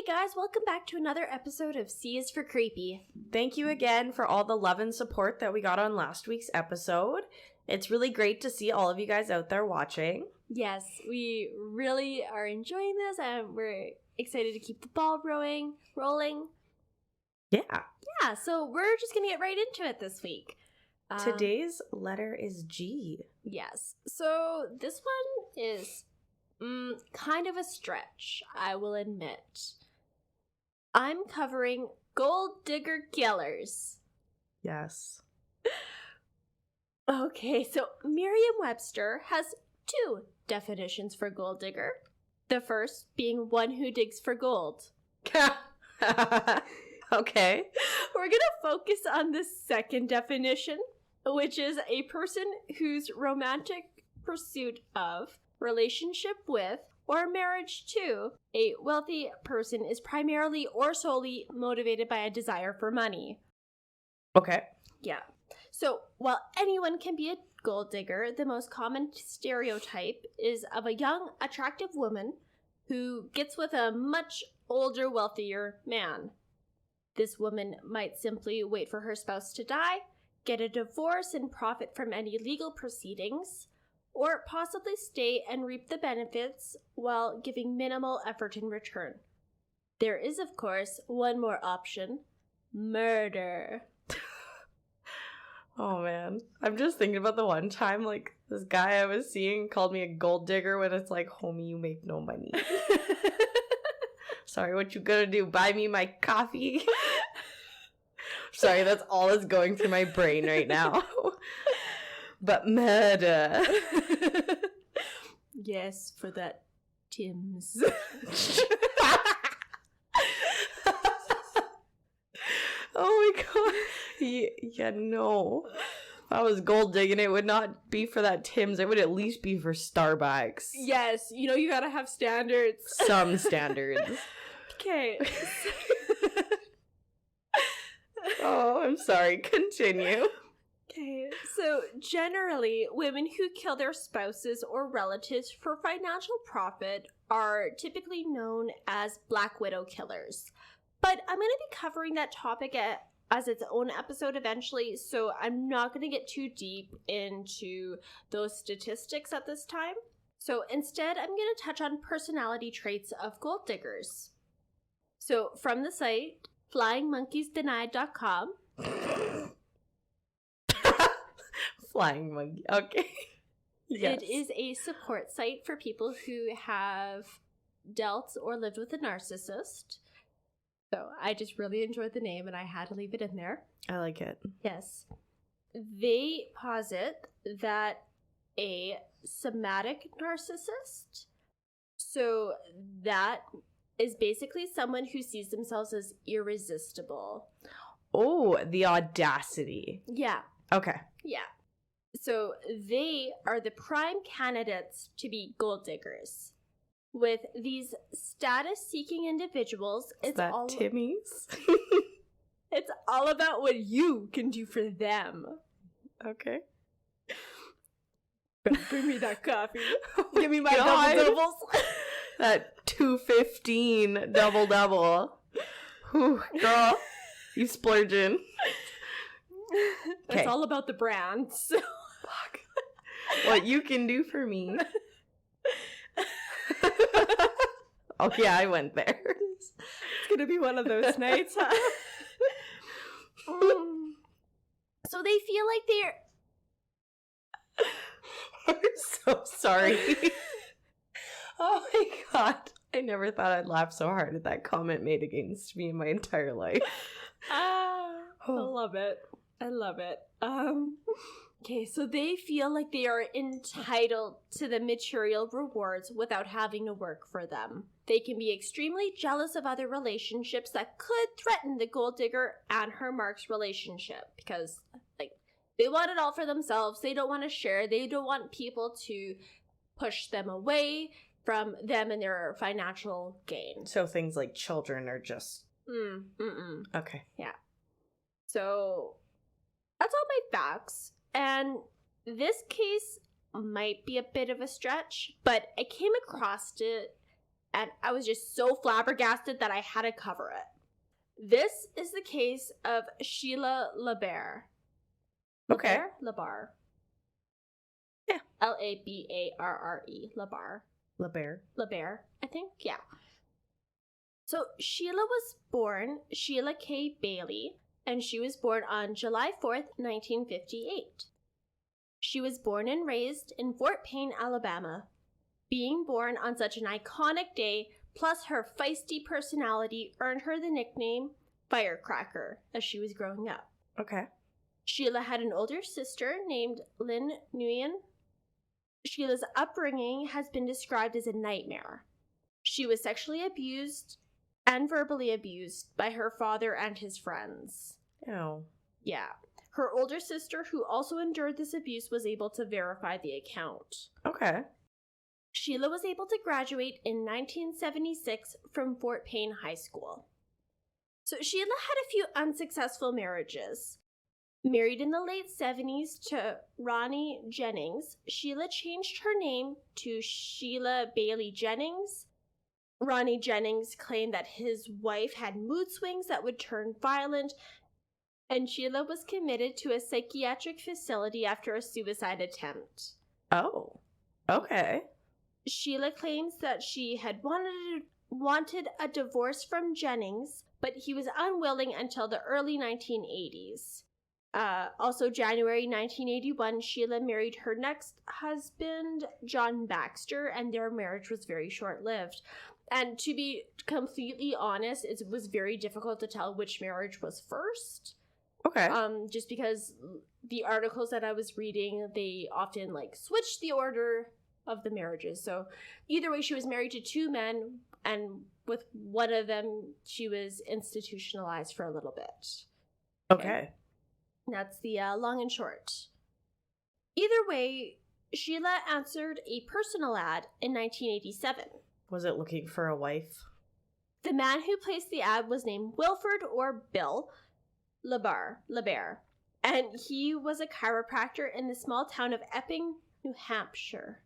Hey guys, welcome back to another episode of C is for Creepy. Thank you again for all the love and support that we got on last week's episode. It's really great to see all of you guys out there watching. Yes, we really are enjoying this and we're excited to keep the ball rolling. Yeah. Yeah, so we're just going to get right into it this week. Today's letter is G. Yes, so this one is kind of a stretch, I will admit. I'm covering gold digger killers. Yes. Okay, so Merriam-Webster has two definitions for gold digger. The first being one who digs for gold. Okay. We're going to focus on the second definition, which is a person whose romantic pursuit of, relationship with, or marriage to a wealthy person is primarily or solely motivated by a desire for money. Okay. Yeah. So while anyone can be a gold digger, the most common stereotype is of a young, attractive woman who gets with a much older, wealthier man. This woman might simply wait for her spouse to die, get a divorce and profit from any legal proceedings, or possibly stay and reap the benefits while giving minimal effort in return. There is, of course, one more option: murder. Oh, man. I'm just thinking about the one time, like, this guy I was seeing called me a gold digger when it's like, homie, you make no money. Sorry, what you gonna do? Buy me my coffee? Sorry, that's all that's going through my brain right now. But murder. Yes, for that Tim's. Oh my god. Yeah, no. If I was gold digging, it would not be for that Tim's. It would at least be for Starbucks. Yes, you know you gotta have standards. Some standards. Okay. Oh, I'm sorry. Continue. Okay, so generally, women who kill their spouses or relatives for financial profit are typically known as Black Widow killers. But I'm going to be covering that topic as its own episode eventually, so I'm not going to get too deep into those statistics at this time. So instead, I'm going to touch on personality traits of gold diggers. So from the site, flyingmonkeysdenied.com. Flying monkey. Okay. Yes. It is a support site for people who have dealt or lived with a narcissist. So I just really enjoyed the name and I had to leave it in there. I like it. Yes. They posit that a somatic narcissist, so that is basically someone who sees themselves as irresistible. Oh, the audacity. Yeah. Okay. Yeah. So they are the prime candidates to be gold diggers. With these status-seeking individuals, It's Timmy's? It's all about what you can do for them. Okay. Bring me that coffee. Oh Give me my God. double-doubles. That 215 double-double. Whew, girl, you splurging. It's all about the brand. So. Fuck. What you can do for me. Oh yeah, I went there. It's gonna be one of those nights, huh? So they feel like they're... I'm so sorry. Oh my god. I never thought I'd laugh so hard at that comment made against me in my entire life. I love it. I love it. Okay, so they feel like they are entitled to the material rewards without having to work for them. They can be extremely jealous of other relationships that could threaten the gold digger and her Mark's relationship because, like, they want it all for themselves. They don't want to share. They don't want people to push them away from them and their financial gain. So things like children are just... Okay. Yeah. So that's all my facts. And this case might be a bit of a stretch, but I came across it and I was just so flabbergasted that I had to cover it. This is the case of Sheila LaBarre. Okay. LaBarre. Yeah. LaBarre. LaBarre. LaBarre. LaBarre, I think. Yeah. So Sheila was born Sheila K. Bailey, and she was born on July 4th, 1958. She was born and raised in Fort Payne, Alabama. Being born on such an iconic day, plus her feisty personality, earned her the nickname Firecracker as she was growing up. Okay. Sheila had an older sister named Lynn Nguyen. Sheila's upbringing has been described as a nightmare. She was sexually abused and verbally abused by her father and his friends. Oh. Yeah. Her older sister, who also endured this abuse, was able to verify the account. Okay. Sheila was able to graduate in 1976 from Fort Payne High School. So Sheila had a few unsuccessful marriages. Married in the late 70s to Ronnie Jennings, Sheila changed her name to Sheila Bailey Jennings. Ronnie Jennings claimed that his wife had mood swings that would turn violent, and Sheila was committed to a psychiatric facility after a suicide attempt. Oh. Okay. Sheila claims that she had wanted a divorce from Jennings, but he was unwilling until the early 1980s. Also, January 1981, Sheila married her next husband, John Baxter, and their marriage was very short-lived. And to be completely honest, it was very difficult to tell which marriage was first. Okay. Just because the articles that I was reading, they often switched the order of the marriages. So either way, she was married to two men, and with one of them, she was institutionalized for a little bit. Okay. That's the long and short. Either way, Sheila answered a personal ad in 1987. Was it looking for a wife? The man who placed the ad was named Wilford or Bill LaBarre, and he was a chiropractor in the small town of Epping, New Hampshire.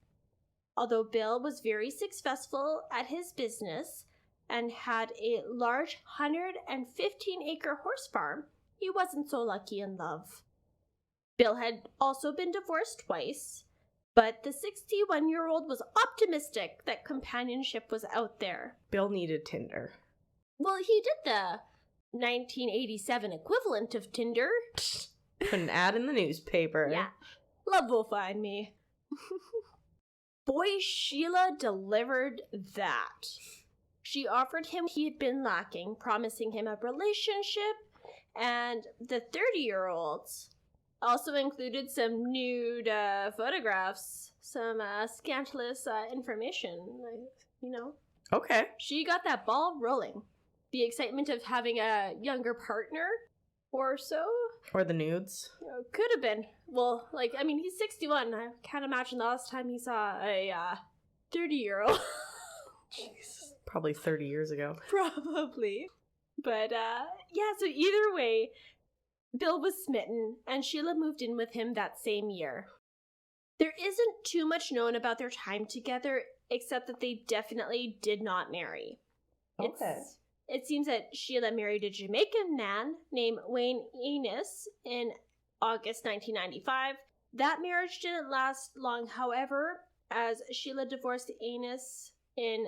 Although Bill was very successful at his business and had a large 115-acre horse farm, he wasn't so lucky in love. Bill had also been divorced twice, but the 61-year-old was optimistic that companionship was out there. Bill needed Tinder. Well, he did the 1987 equivalent of Tinder. Put an ad in the newspaper. Yeah. Love will find me. Boy, Sheila delivered that. She offered him what he had been lacking, promising him a relationship, and the 30-year-old also included some nude photographs, some scandalous information, Okay. She got that ball rolling. The excitement of having a younger partner or so. Or the nudes. Could have been. Well, he's 61. I can't imagine the last time he saw a 30-year-old. Jeez. Probably 30 years ago. Probably. But, so either way, Bill was smitten, and Sheila moved in with him that same year. There isn't too much known about their time together, except that they definitely did not marry. Okay. It seems that Sheila married a Jamaican man named Wayne Elyse in August 1995. That marriage didn't last long, however, as Sheila divorced Elyse in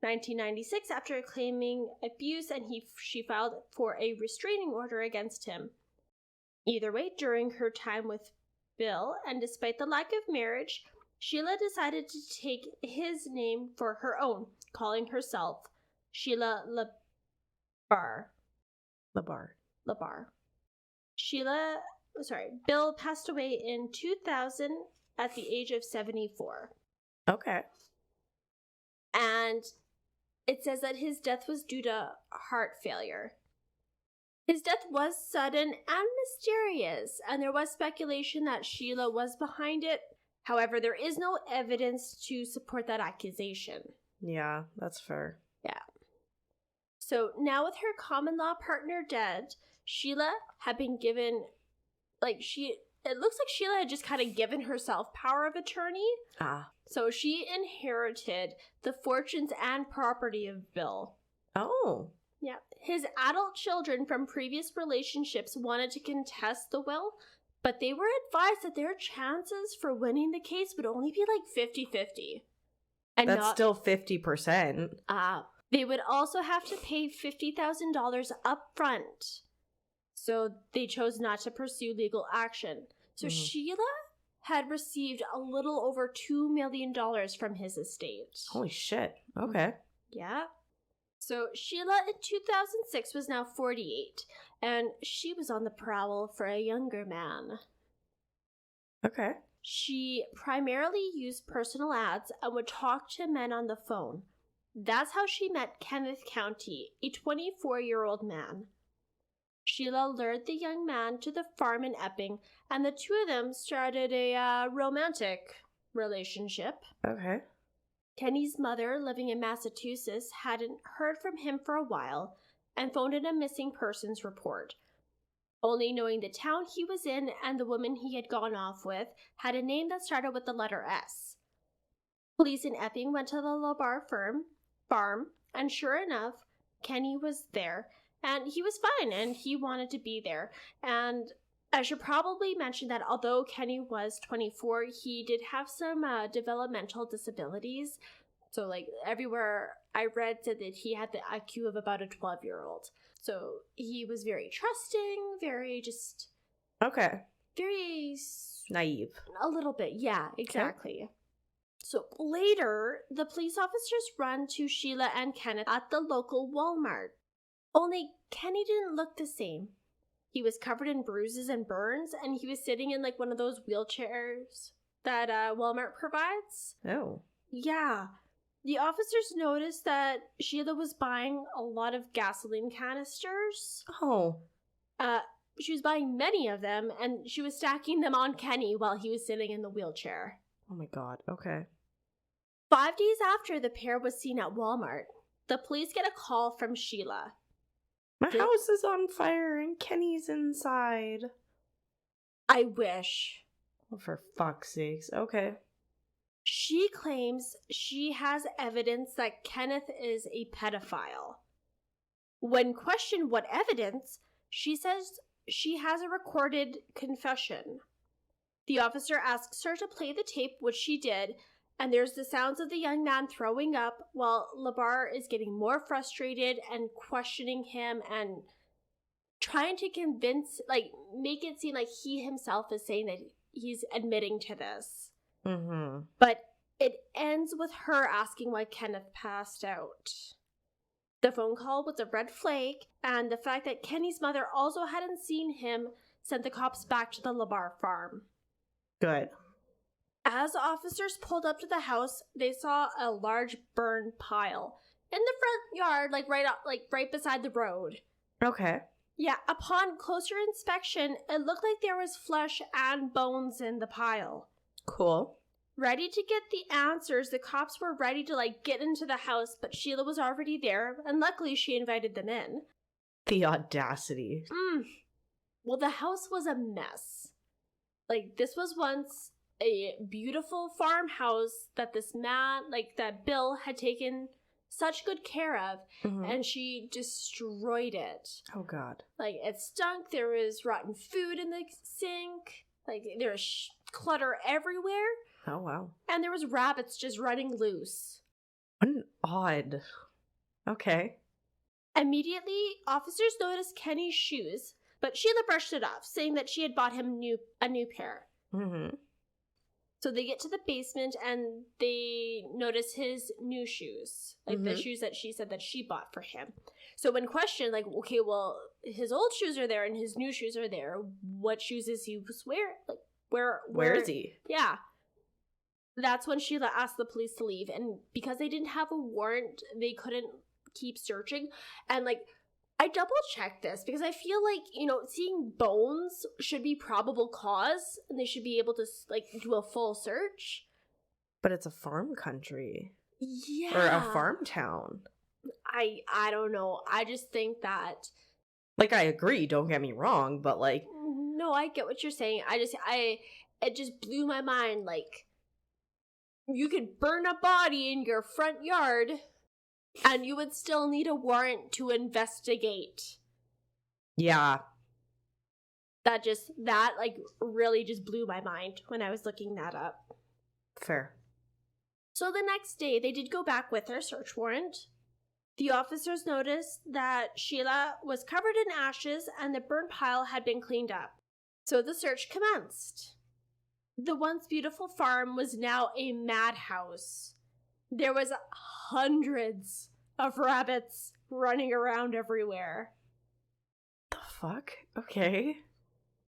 1996 after claiming abuse, and she filed for a restraining order against him. Either way, during her time with Bill, and despite the lack of marriage, Sheila decided to take his name for her own, calling herself Sheila LaBarre. Bill passed away in 2000 at the age of 74. Okay. And it says that his death was due to heart failure. His death was sudden and mysterious, and there was speculation that Sheila was behind it. However, there is no evidence to support that accusation. Yeah, that's fair. Yeah. So now with her common law partner dead, Sheila had been given, it looks like Sheila had just kind of given herself power of attorney. So she inherited the fortunes and property of Bill. Oh. Yeah. His adult children from previous relationships wanted to contest the will, but they were advised that their chances for winning the case would only be like 50-50. And That's still 50%. They would also have to pay $50,000 up front. So they chose not to pursue legal action. So Sheila had received a little over $2 million from his estate. Holy shit. Okay. Yeah. So Sheila in 2006 was now 48, and she was on the prowl for a younger man. Okay. She primarily used personal ads and would talk to men on the phone. That's how she met Kenneth County, a 24-year-old man. Sheila lured the young man to the farm in Epping, and the two of them started a romantic relationship. Okay. Kenny's mother, living in Massachusetts, hadn't heard from him for a while and phoned in a missing persons report. Only knowing the town he was in and the woman he had gone off with had a name that started with the letter S. Police in Epping went to the LaBarre farm, and sure enough, Kenny was there, and he was fine, and he wanted to be there. And I should probably mention that although Kenny was 24, he did have some developmental disabilities. So, like, everywhere I read said that he had the IQ of about a 12-year-old. So he was very trusting, very just... Okay. Very... Naive. A little bit, yeah, exactly. Okay. So later, the police officers run to Sheila and Kenneth at the local Walmart. Only Kenny didn't look the same. He was covered in bruises and burns, and he was sitting in like one of those wheelchairs that Walmart provides. Oh. Yeah. The officers noticed that Sheila was buying a lot of gasoline canisters. Oh. She was buying many of them, and she was stacking them on Kenny while he was sitting in the wheelchair. Oh my god. Okay. 5 days after the pair was seen at Walmart, the police get a call from Sheila. My house is on fire and Kenny's inside. I wish. Oh, for fuck's sakes. Okay. She claims she has evidence that Kenneth is a pedophile. When questioned what evidence, she says she has a recorded confession. The officer asks her to play the tape, which she did, and there's the sounds of the young man throwing up while LaBarre is getting more frustrated and questioning him and trying to make it seem like he himself is saying that he's admitting to this. Mm-hmm. But it ends with her asking why Kenneth passed out. The phone call was a red flag, and the fact that Kenny's mother also hadn't seen him sent the cops back to the LaBarre farm. Good. As officers pulled up to the house, they saw a large burned pile in the front yard, right beside the road. Okay. Yeah, upon closer inspection, it looked like there was flesh and bones in the pile. Cool. Ready to get the answers, the cops were ready to get into the house, but Sheila was already there, and luckily she invited them in. The audacity. Well, the house was a mess. This was once a beautiful farmhouse that this man, that Bill had taken such good care of, and she destroyed it. Oh, God. It stunk. There was rotten food in the sink. There was clutter everywhere. Oh, wow. And there was rabbits just running loose. Odd. Okay. Immediately, officers noticed Kenny's shoes, but Sheila brushed it off, saying that she had bought him a new pair. Mm-hmm. So they get to the basement and they notice his new shoes, the shoes that she said that she bought for him. So when questioned, okay, well, his old shoes are there and his new shoes are there. What shoes is he wearing? Where is he? Yeah. That's when Sheila asked the police to leave, and because they didn't have a warrant, they couldn't keep searching. And I double-checked this because I feel seeing bones should be probable cause, and they should be able to, do a full search. But it's a farm country. Yeah. Or a farm town. I don't know. I just think that... I agree, don't get me wrong, but, No, I get what you're saying. It just blew my mind, You could burn a body in your front yard, and you would still need a warrant to investigate. Yeah. That really just blew my mind when I was looking that up. Fair. So the next day, they did go back with their search warrant. The officers noticed that Sheila was covered in ashes and the burn pile had been cleaned up. So the search commenced. The once beautiful farm was now a madhouse. There was hundreds of rabbits running around everywhere. The fuck? Okay.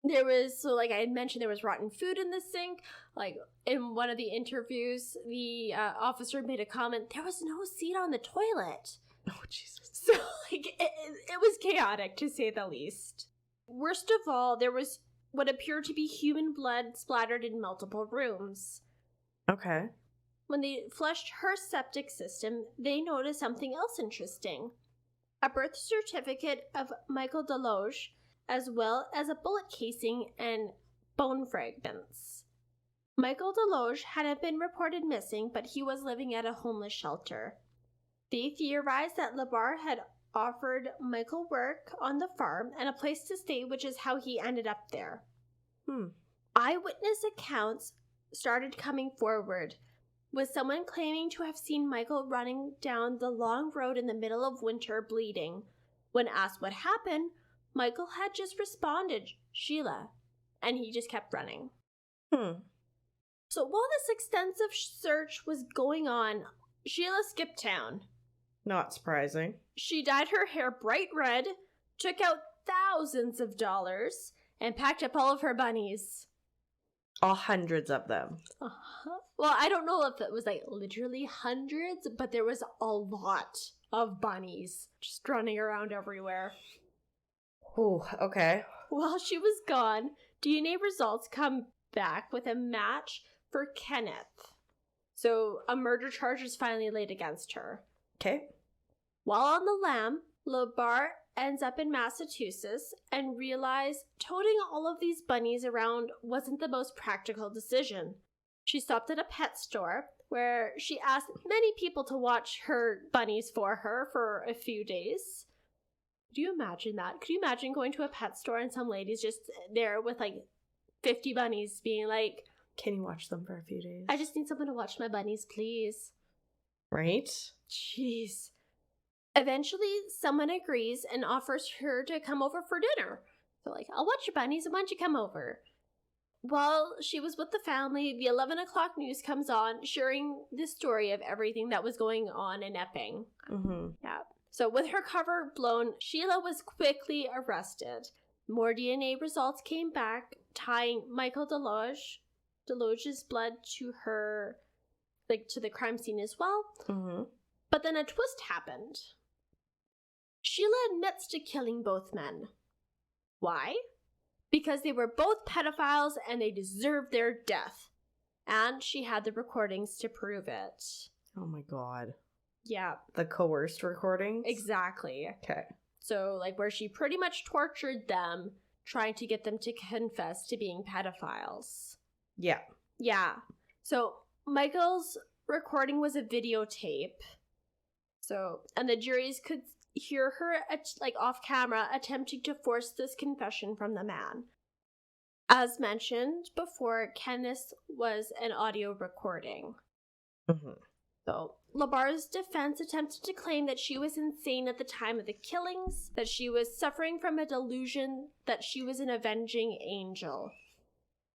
There was, like I had mentioned, there was rotten food in the sink. Like, in one of the interviews, the officer made a comment, there was no seat on the toilet. Oh, Jesus. So, it was chaotic, to say the least. Worst of all, there was what appeared to be human blood splattered in multiple rooms. Okay. When they flushed her septic system, they noticed something else interesting. A birth certificate of Michael Deloge, as well as a bullet casing and bone fragments. Michael Deloge hadn't been reported missing, but he was living at a homeless shelter. They theorized that LaBarre had offered Michael work on the farm and a place to stay, which is how he ended up there. Eyewitness accounts started coming forward, with someone claiming to have seen Michael running down the long road in the middle of winter bleeding. When asked what happened, Michael had just responded, Sheila, and he just kept running. So while this extensive search was going on, Sheila skipped town. Not surprising. She dyed her hair bright red, took out thousands of dollars, and packed up all of her bunnies. All hundreds of them. Well, I don't know if it was literally hundreds, but there was a lot of bunnies just running around everywhere. Oh, okay. While she was gone, DNA results come back with a match for Kenneth. So a murder charge is finally laid against her. Okay. While on the lam, LaBarre ends up in Massachusetts and realized toting all of these bunnies around wasn't the most practical decision. She stopped at a pet store where she asked many people to watch her bunnies for her for a few days. Do you imagine that? Could you imagine going to a pet store and some lady's just there with 50 bunnies being like, can you watch them for a few days? I just need someone to watch my bunnies, please. Right? Jeez. Eventually, someone agrees and offers her to come over for dinner. So I'll watch your bunnies and why don't you come over? While she was with the family, the 11 o'clock news comes on, sharing the story of everything that was going on in Epping. Yeah. So with her cover blown, Sheila was quickly arrested. More DNA results came back, tying Michael Deloge's blood to her, to the crime scene as well. But then a twist happened. Sheila admits to killing both men. Why? Because they were both pedophiles and they deserved their death. And she had the recordings to prove it. Oh my god. Yeah. The coerced recordings? Exactly. Okay. So, where she pretty much tortured them, trying to get them to confess to being pedophiles. Yeah. Yeah. So, Michael's recording was a videotape. So, and the juries could hear her, off camera, attempting to force this confession from the man. As mentioned before, Kenneth was an audio recording. So, LaBarre's defense attempted to claim that she was insane at the time of the killings, that she was suffering from a delusion, that she was an avenging angel.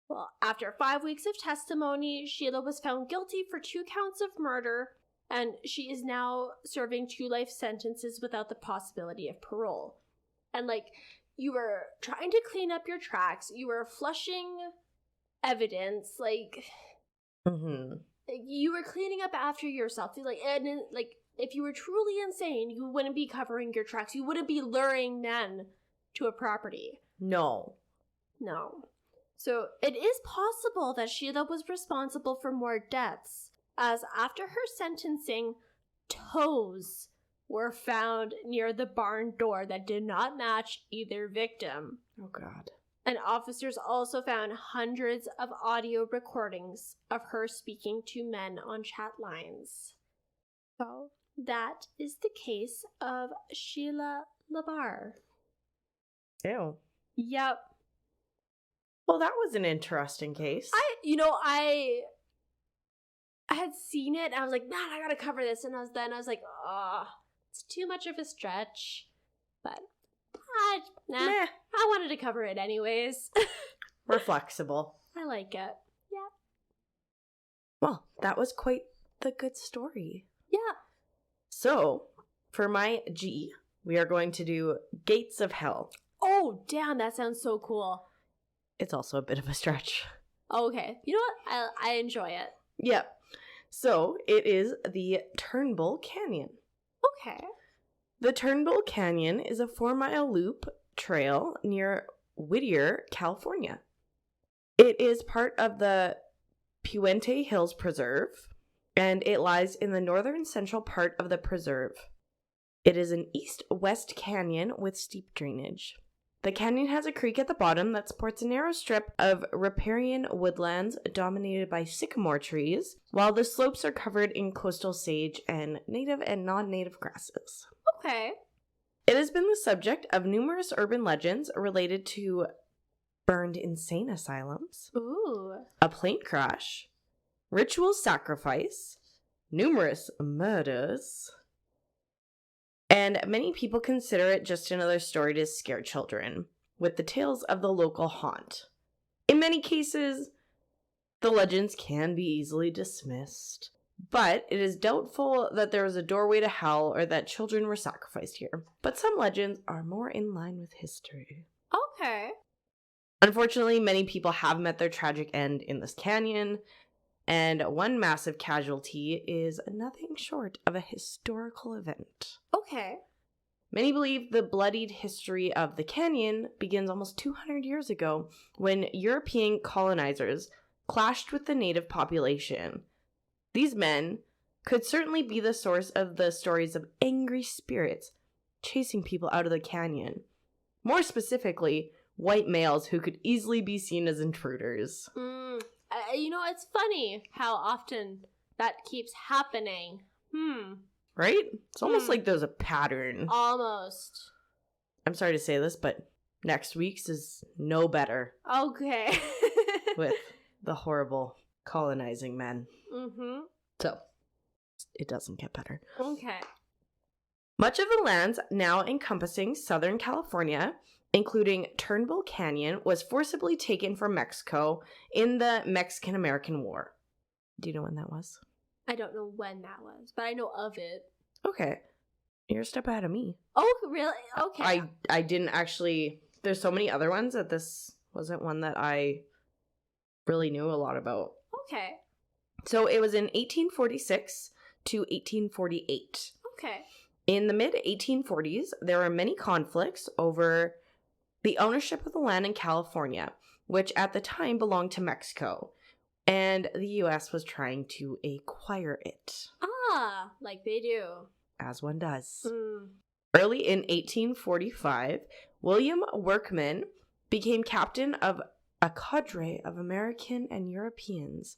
Well, after 5 weeks of testimony, Sheila was found guilty for 2 counts of murder, and she is now serving 2 life sentences without the possibility of parole. And you were trying to clean up your tracks, you were flushing evidence, you were cleaning up after yourself. If you were truly insane, you wouldn't be covering your tracks. You wouldn't be luring men to a property. No. So it is possible that Sheila was responsible for more deaths, as after her sentencing, toes were found near the barn door that did not match either victim. Oh god. And officers also found hundreds of audio recordings of her speaking to men on chat lines. So that is the case of Sheila LaBarre. Ew. Yep. Well, that was an interesting case. I had seen it and I was like, man, I gotta cover this. And I was like, oh, it's too much of a stretch. But Meh. I wanted to cover it anyways. We're flexible. I like it. Yeah. Well, that was quite the good story. Yeah. So, for my G, we are going to do Gates of Hell. Oh, damn, that sounds so cool. It's also a bit of a stretch. Okay. You know what? I enjoy it. Yep. So, it is the Turnbull Canyon. Okay. The Turnbull Canyon is a 4-mile loop trail near Whittier, California. It is part of the Puente Hills Preserve, and it lies in the northern central part of the preserve. It is an east-west canyon with steep drainage. The canyon has a creek at the bottom that supports a narrow strip of riparian woodlands dominated by sycamore trees, while the slopes are covered in coastal sage and native and non-native grasses. Okay. It has been the subject of numerous urban legends related to burned insane asylums, Ooh. a plane crash, ritual sacrifice, numerous murders, and many people consider it just another story to scare children, with the tales of the local haunt. In many cases, the legends can be easily dismissed, but it is doubtful that there is a doorway to hell or that children were sacrificed here. But some legends are more in line with history. Okay. Unfortunately, many people have met their tragic end in this canyon, and one massive casualty is nothing short of a historical event. Okay. Many believe the bloodied history of the canyon begins almost 200 years ago when European colonizers clashed with the native population. These men could certainly be the source of the stories of angry spirits chasing people out of the canyon. More specifically, white males who could easily be seen as intruders. It's funny how often that keeps happening. Right? It's almost like there's a pattern. Almost. I'm sorry to say this, but next week's is no better. Okay. With the horrible colonizing men. Mm-hmm. So, it doesn't get better. Okay. Much of the lands now encompassing Southern California, including Turnbull Canyon, was forcibly taken from Mexico in the Mexican-American War. Do you know when that was? I don't know when that was, but I know of it. Okay. You're a step ahead of me. Oh, really? Okay. I didn't actually... There's so many other ones that this wasn't one that I really knew a lot about. Okay. So it was in 1846 to 1848. Okay. In the mid-1840s, there were many conflicts over the ownership of the land in California, which at the time belonged to Mexico, and the U.S. was trying to acquire it. Ah, like they do. As one does. Mm. Early in 1845, William Workman became captain of a cadre of American and Europeans.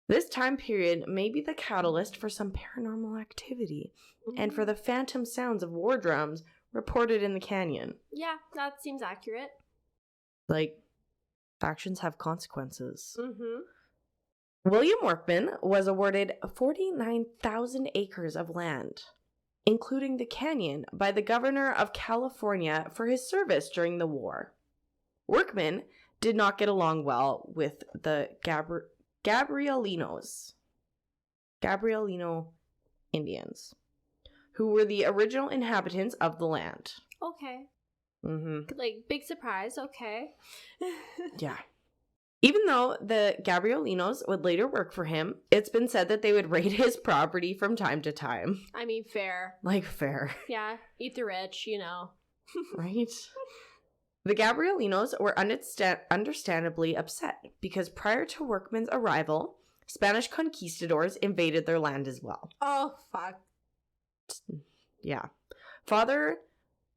This time period may be the catalyst for some paranormal activity and for the phantom sounds of war drums reported in the canyon. Yeah, that seems accurate. Like, actions have consequences. Mm-hmm. William Workman was awarded 49,000 acres of land, including the canyon, by the governor of California for his service during the war. Workman did not get along well with the Gabrielino Indians, who were the original inhabitants of the land. Okay. Mm-hmm. Like, big surprise. Okay. Yeah. Even though the Gabrielinos would later work for him, it's been said that they would raid his property from time to time. I mean, fair. Like, fair. Yeah, eat the rich, you know. Right? The Gabrielinos were understandably upset because prior to Workman's arrival, Spanish conquistadors invaded their land as well. Oh, fuck. Yeah. Father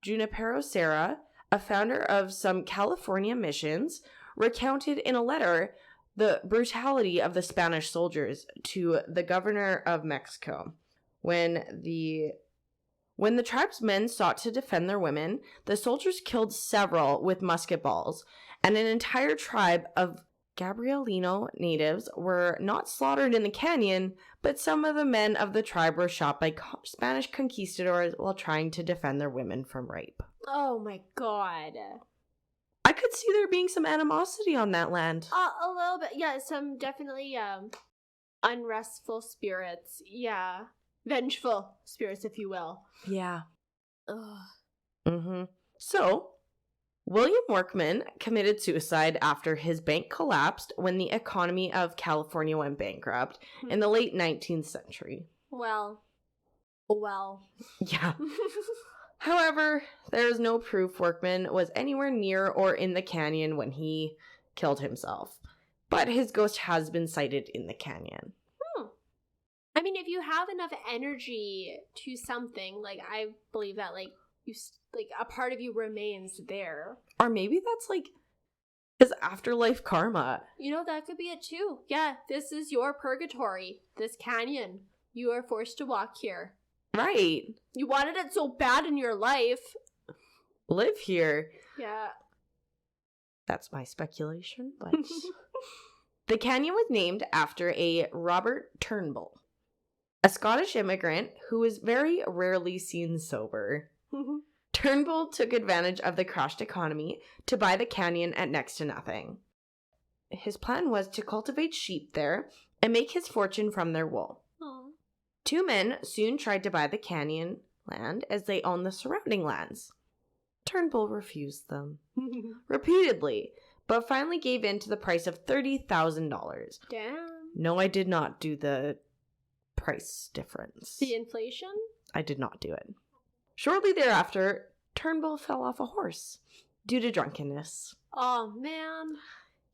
Junipero Serra, a founder of some California missions, recounted in a letter the brutality of the Spanish soldiers to the governor of Mexico. When the tribesmen sought to defend their women, the soldiers killed several with musket balls, and an entire tribe of Gabrielino natives were not slaughtered in the canyon, but some of the men of the tribe were shot by Spanish conquistadors while trying to defend their women from rape. Oh my god. I could see there being some animosity on that land. A little bit. Yeah, some definitely unrestful spirits. Yeah. Vengeful spirits, if you will. Yeah. Ugh. Mm-hmm. So, William Workman committed suicide after his bank collapsed when the economy of California went bankrupt in the late 19th century. Well. Yeah. However, there is no proof Workman was anywhere near or in the canyon when he killed himself, but his ghost has been sighted in the canyon. I mean, if you have enough energy to something, like, I believe that, like, a part of you remains there. Or maybe that's, like, his afterlife karma. You know, that could be it, too. Yeah, this is your purgatory. This canyon. You are forced to walk here. Right. You wanted it so bad in your life. Live here. Yeah. That's my speculation, but... The canyon was named after a Robert Turnbull, a Scottish immigrant who was very rarely seen sober. Turnbull took advantage of the crashed economy to buy the canyon at next to nothing. His plan was to cultivate sheep there and make his fortune from their wool. Aww. Two men soon tried to buy the canyon land as they owned the surrounding lands. Turnbull refused them repeatedly, but finally gave in to the price of $30,000. Damn. No, I did not do the price difference. The inflation? I did not do it. Shortly thereafter, Turnbull fell off a horse due to drunkenness. Oh, man.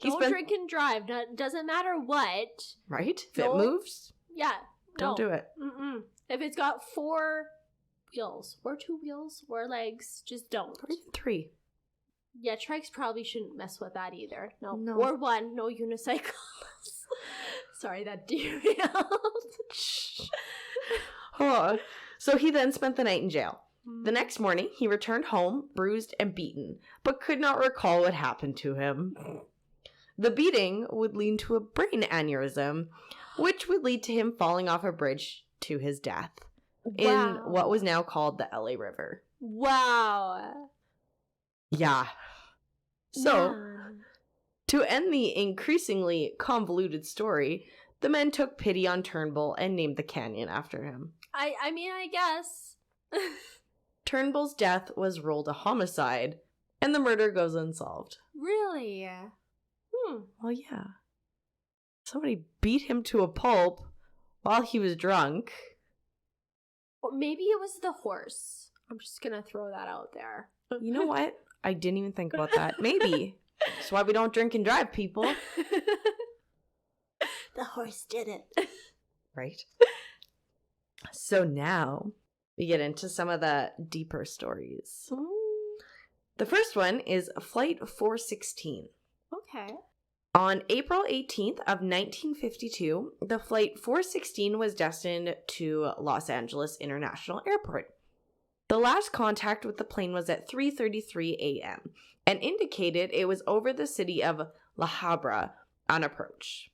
Don't drink and drive. Doesn't matter what. Right? If it moves, yeah. Don't do it. Mm-mm. If it's got 4 wheels, or 2 wheels, or legs, just don't. Or even 3. Yeah, trikes probably shouldn't mess with that either. No. No. Or 1, no unicycles. Sorry, that derailed. Oh. So he then spent the night in jail. The next morning, he returned home, bruised and beaten, but could not recall what happened to him. The beating would lead to a brain aneurysm, which would lead to him falling off a bridge to his death in what was now called the LA River. Wow. Yeah. So, to end the increasingly convoluted story, the men took pity on Turnbull and named the canyon after him. I mean, I guess. Turnbull's death was ruled a homicide, and the murder goes unsolved. Really? Well, yeah. Somebody beat him to a pulp while he was drunk. Or maybe it was the horse. I'm just gonna throw that out there. You know what? I didn't even think about that. Maybe. That's why we don't drink and drive, people. The horse did it. Right? So now we get into some of the deeper stories. The first one is Flight 416. Okay. On April 18th of 1952, the Flight 416 was destined to Los Angeles International Airport. The last contact with the plane was at 3:33 a.m. and indicated it was over the city of La Habra on approach.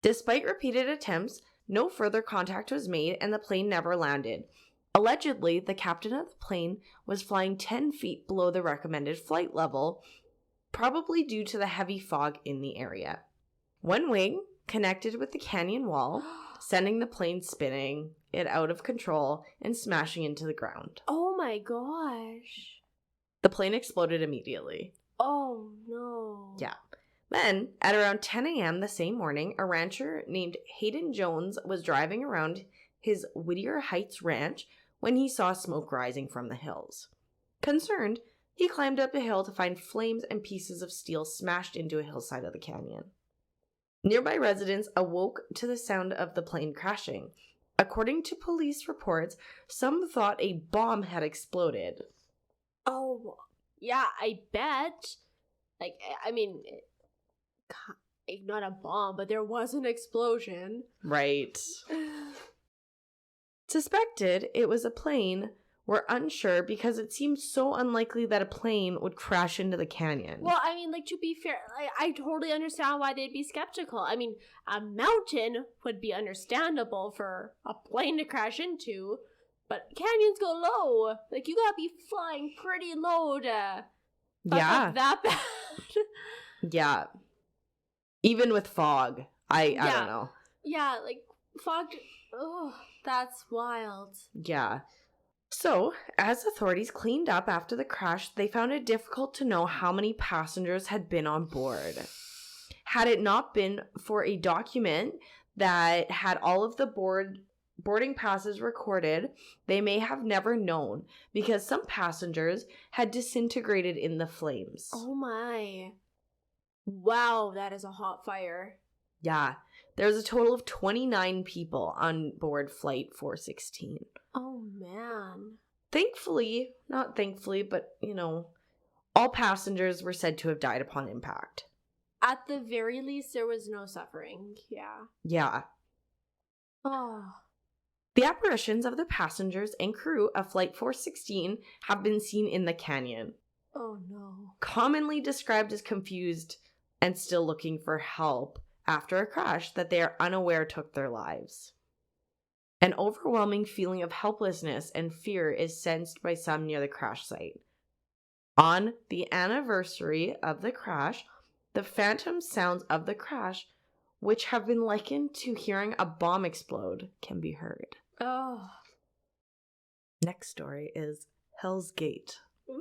Despite repeated attempts, no further contact was made and the plane never landed. Allegedly, the captain of the plane was flying 10 feet below the recommended flight level, probably due to the heavy fog in the area. One wing connected with the canyon wall, sending the plane spinning, it out of control, and smashing into the ground. Oh my gosh. The plane exploded immediately. Oh no. Yeah. Then, at around 10 a.m. the same morning, a rancher named Hayden Jones was driving around his Whittier Heights ranch when he saw smoke rising from the hills. Concerned, he climbed up a hill to find flames and pieces of steel smashed into a hillside of the canyon. Nearby residents awoke to the sound of the plane crashing. According to police reports, some thought a bomb had exploded. Oh, Yeah, I bet. Like, I mean, not a bomb, but there was an explosion. Right. Suspected it was a plane were unsure because it seemed so unlikely that a plane would crash into the canyon. Well, I mean, like, to be fair, I totally understand why they'd be skeptical. I mean, a mountain would be understandable for a plane to crash into, but canyons go low. Like, you gotta be flying pretty low to fuck up that bad. Yeah. Even with fog, I don't know. Yeah, like, fog, oh, that's wild. Yeah. So, as authorities cleaned up after the crash, they found it difficult to know how many passengers had been on board. Had it not been for a document that had all of the boarding passes recorded, they may have never known because some passengers had disintegrated in the flames. Oh my. Wow, that is a hot fire. Yeah. There's a total of 29 people on board Flight 416. Oh, man. Thankfully, not thankfully, but, all passengers were said to have died upon impact. At the very least, there was no suffering. Yeah. Yeah. Oh. The apparitions of the passengers and crew of Flight 416 have been seen in the canyon. Oh, no. Commonly described as confused and still looking for help after a crash that they are unaware took their lives. An overwhelming feeling of helplessness and fear is sensed by some near the crash site. On the anniversary of the crash, the phantom sounds of the crash, which have been likened to hearing a bomb explode, can be heard. Oh. Next story is Hell's Gate. Woo!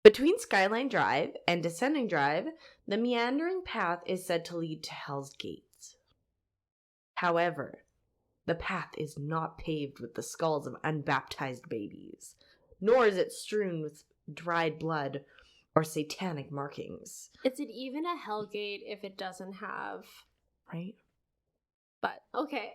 Between Skyline Drive and Descending Drive, the meandering path is said to lead to Hell's Gates. However, the path is not paved with the skulls of unbaptized babies, nor is it strewn with dried blood or satanic markings. Is it even a Hellgate if it doesn't have... Right? But, okay.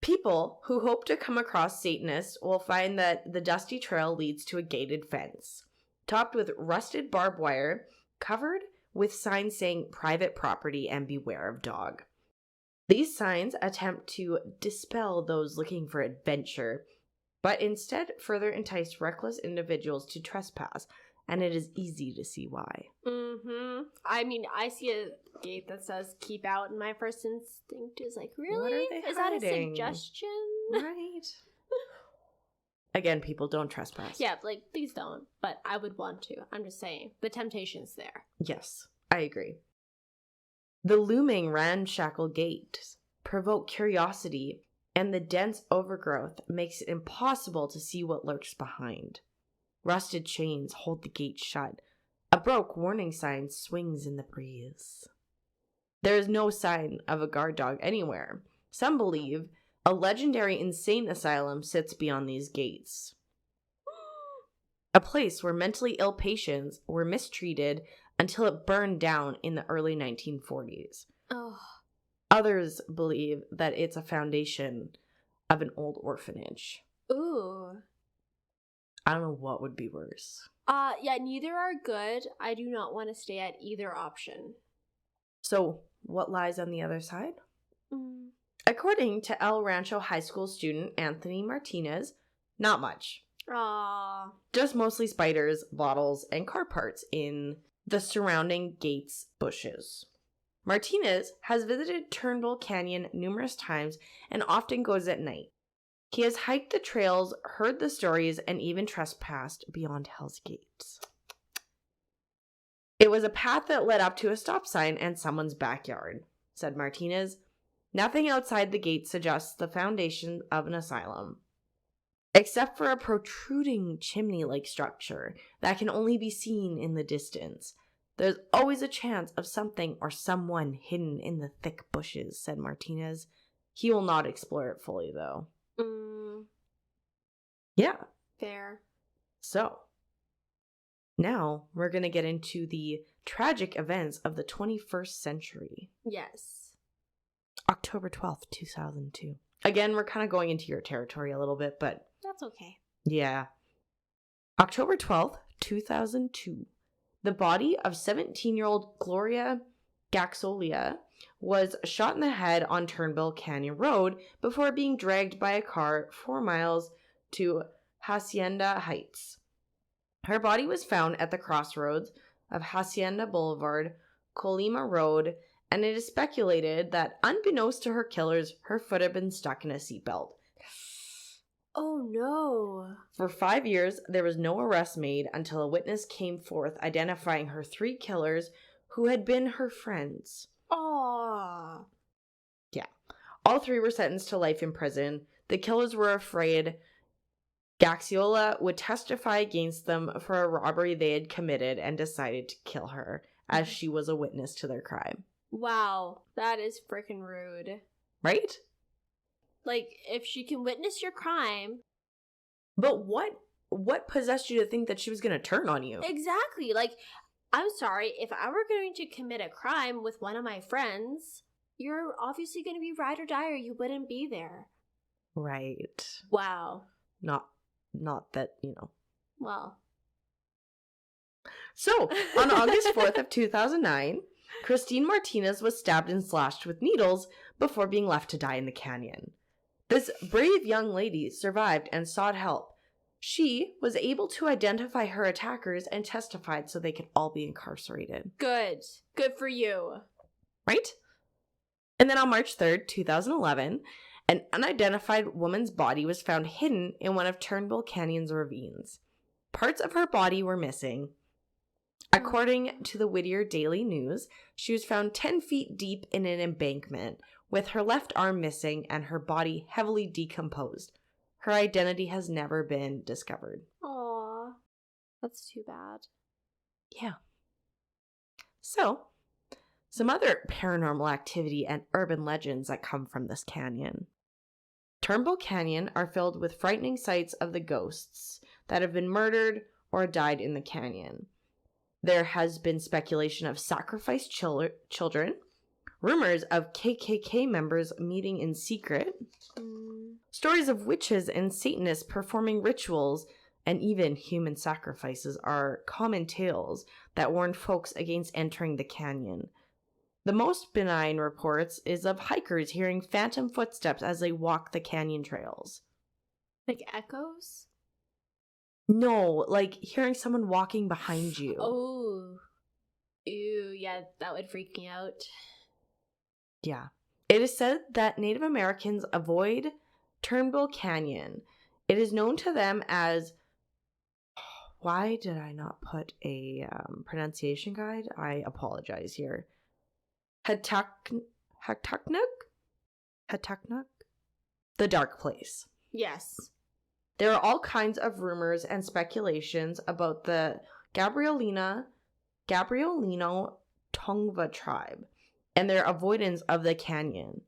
People who hope to come across Satanists will find that the dusty trail leads to a gated fence, topped with rusted barbed wire, covered with signs saying private property and beware of dog. These signs attempt to dispel those looking for adventure, but instead further entice reckless individuals to trespass, and it is easy to see why. Mm-hmm. I mean, I see a gate that says keep out, and my first instinct is like, really? What are they Is hiding? that a suggestion? Right. Again, people, don't trespass. Yeah, like, please don't. But I would want to. I'm just saying. The temptation's there. Yes, I agree. The looming ramshackle gates provoke curiosity, and the dense overgrowth makes it impossible to see what lurks behind. Rusted chains hold the gate shut. A broke warning sign swings in the breeze. There is no sign of a guard dog anywhere. Some believe a legendary insane asylum sits beyond these gates. A place where mentally ill patients were mistreated until it burned down in the early 1940s. Oh. Others believe that it's a foundation of an old orphanage. Ooh. I don't know what would be worse. Yeah, neither are good. I do not want to stay at either option. So, what lies on the other side? According to El Rancho High School student Anthony Martinez, not much. Aww. Just mostly spiders, bottles, and car parts in the surrounding gates bushes. Martinez has visited Turnbull Canyon numerous times and often goes at night. He has hiked the trails, heard the stories, and even trespassed beyond Hell's Gates. It was a path that led up to a stop sign and someone's backyard, said Martinez. Nothing outside the gate suggests the foundation of an asylum, except for a protruding chimney-like structure that can only be seen in the distance. There's always a chance of something or someone hidden in the thick bushes, said Martinez. He will not explore it fully, though. Yeah. Fair. So, now we're going to get into the tragic events of the 21st century. Yes. October 12th, 2002. Again, we're kind of going into your territory a little bit, but... That's okay. Yeah. October 12th, 2002. The body of 17-year-old Gloria Gaxolia was shot in the head on Turnbull Canyon Road before being dragged by a car 4 miles to Hacienda Heights. Her body was found at the crossroads of Hacienda Boulevard, Colima Road, and it is speculated that, unbeknownst to her killers, her foot had been stuck in a seatbelt. Oh no. For 5 years, there was no arrest made until a witness came forth identifying her 3 killers who had been her friends. Aww. Yeah. All 3 were sentenced to life in prison. The killers were afraid Gaxiola would testify against them for a robbery they had committed and decided to kill her, as she was a witness to their crime. Wow, that is freaking rude. Right? Like, if she can witness your crime... But what possessed you to think that she was going to turn on you? Exactly. Like, I'm sorry, if I were going to commit a crime with one of my friends, you're obviously going to be ride or die or you wouldn't be there. Right. Wow. Not that, Well. So, on August 4th of 2009, Christine Martinez was stabbed and slashed with needles before being left to die in the canyon. This brave young lady survived and sought help. She was able to identify her attackers and testified so they could all be incarcerated. Good. Good for you. Right? And then on March 3rd, 2011, an unidentified woman's body was found hidden in one of Turnbull Canyon's ravines. Parts of her body were missing. According to the Whittier Daily News, she was found 10 feet deep in an embankment, with her left arm missing and her body heavily decomposed. Her identity has never been discovered. Aww. That's too bad. Yeah. So, some other paranormal activity and urban legends that come from this canyon. Turnbull Canyon are filled with frightening sights of the ghosts that have been murdered or died in the canyon. There has been speculation of sacrificed children, rumors of KKK members meeting in secret, stories of witches and Satanists performing rituals, and even human sacrifices are common tales that warn folks against entering the canyon. The most benign reports is of hikers hearing phantom footsteps as they walk the canyon trails. Like echoes? No, like hearing someone walking behind you. Oh. Ew, yeah, that would freak me out. Yeah. It is said that Native Americans avoid Turnbull Canyon. It is known to them as... Why did I not put a pronunciation guide? I apologize here. Hataknuk? The Dark Place. Yes. There are all kinds of rumors and speculations about the Gabrielino Tongva tribe and their avoidance of the canyon.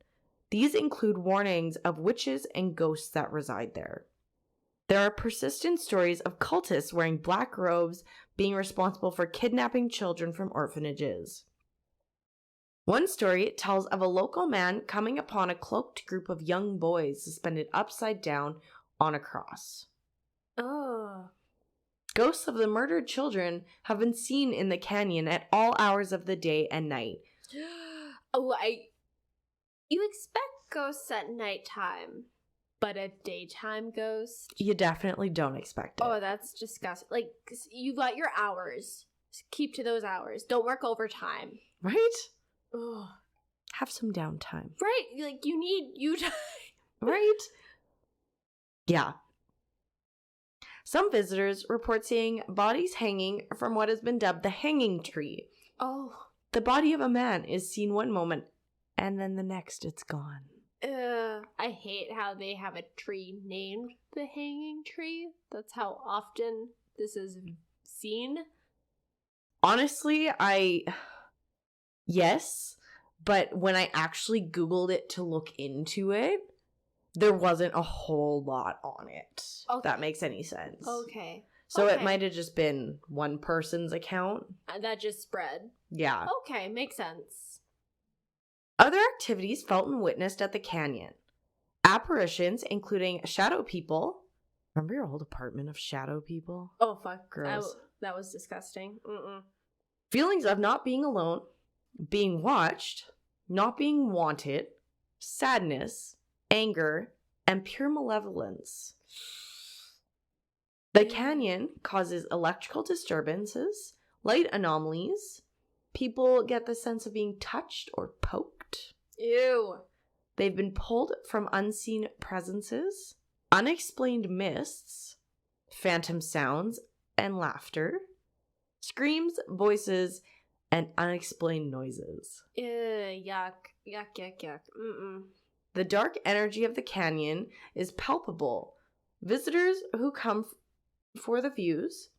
These include warnings of witches and ghosts that reside there. There are persistent stories of cultists wearing black robes being responsible for kidnapping children from orphanages. One story tells of a local man coming upon a cloaked group of young boys suspended upside down on a cross. Oh. Ghosts of the murdered children have been seen in the canyon at all hours of the day and night. You expect ghosts at nighttime, but a daytime ghost? You definitely don't expect it. Oh, that's disgusting. Like, you've got your hours. Keep to those hours. Don't work overtime. Right? Ugh. Have some downtime. Right. Like, you need you time. Right? Yeah. Some visitors report seeing bodies hanging from what has been dubbed the hanging tree. Oh. The body of a man is seen one moment, and then the next it's gone. I hate how they have a tree named the hanging tree. That's how often this is seen. Honestly, yes, but when I actually Googled it to look into it, there wasn't a whole lot on it. Okay. If that makes any sense. Okay. So it might have just been one person's account. That just spread. Yeah. Okay, makes sense. Other activities felt and witnessed at the canyon. Apparitions, including shadow people, Remember your old apartment of shadow people? Oh, fuck. Gross. That was disgusting. Mm-mm. Feelings of not being alone, being watched, not being wanted, sadness, anger, and pure malevolence. The canyon causes electrical disturbances, light anomalies. People get the sense of being touched or poked. Ew. They've been pulled from unseen presences, unexplained mists, phantom sounds and laughter, screams, voices, and unexplained noises. Ew, yuck. Yuck, yuck, yuck. Mm-mm. The dark energy of the canyon is palpable. Visitors who come for the views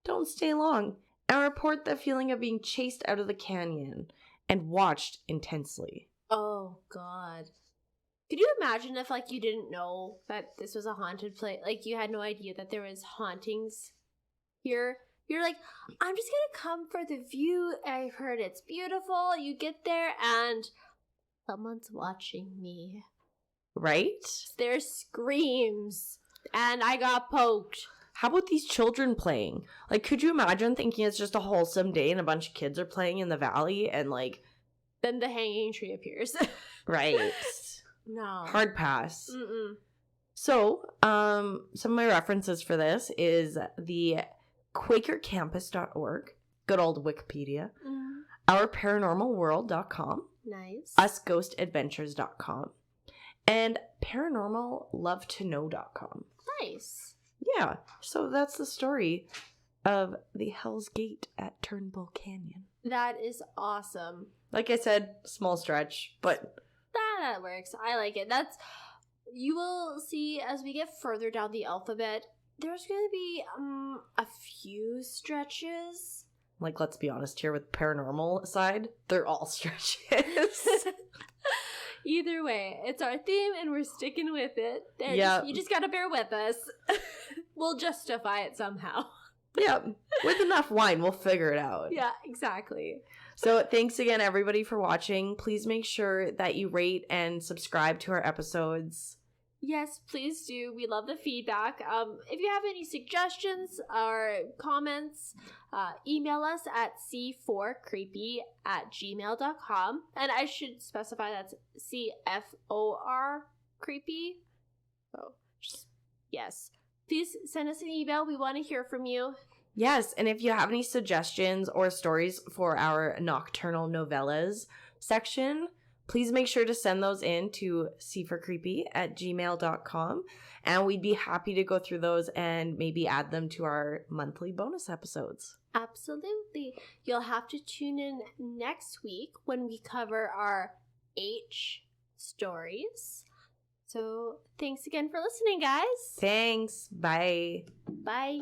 don't stay long and report the feeling of being chased out of the canyon and watched intensely. Oh, God. Could you imagine if, like, you didn't know that this was a haunted place? Like, you had no idea that there was hauntings here. You're like, I'm just gonna come for the view. I've heard it's beautiful. You get there and someone's watching me. Right? There's screams. And I got poked. How about these children playing? Like, could you imagine thinking it's just a wholesome day and a bunch of kids are playing in the valley and, like... Then the hanging tree appears. Right. No. Hard pass. Mm-mm. So, some of my references for this is the QuakerCampus.org, good old Wikipedia, OurParanormalWorld.com, Nice. UsGhostAdventures.com, and ParanormalLoveToKnow.com. Nice. Yeah, so that's the story of the Hell's Gate at Turnbull Canyon. That is awesome. Like I said, small stretch, but... That works. I like it. You will see as we get further down the alphabet, there's going to be a few stretches. Like, let's be honest here with paranormal aside, they're all stretches. Either way, it's our theme and we're sticking with it. Yeah. You just got to bear with us. We'll justify it somehow. Yeah, with enough wine, we'll figure it out. Yeah, exactly. So thanks again, everybody, for watching. Please make sure that you rate and subscribe to our episodes. Yes, please do. We love the feedback. If you have any suggestions or comments, email us at c4creepy@gmail.com. And I should specify that's CFOR creepy. So, yes. Please send us an email. We want to hear from you. Yes, and if you have any suggestions or stories for our nocturnal novellas section, please make sure to send those in to c4creepy@gmail.com, and we'd be happy to go through those and maybe add them to our monthly bonus episodes. Absolutely. You'll have to tune in next week when we cover our H stories. So thanks again for listening, guys. Thanks. Bye. Bye.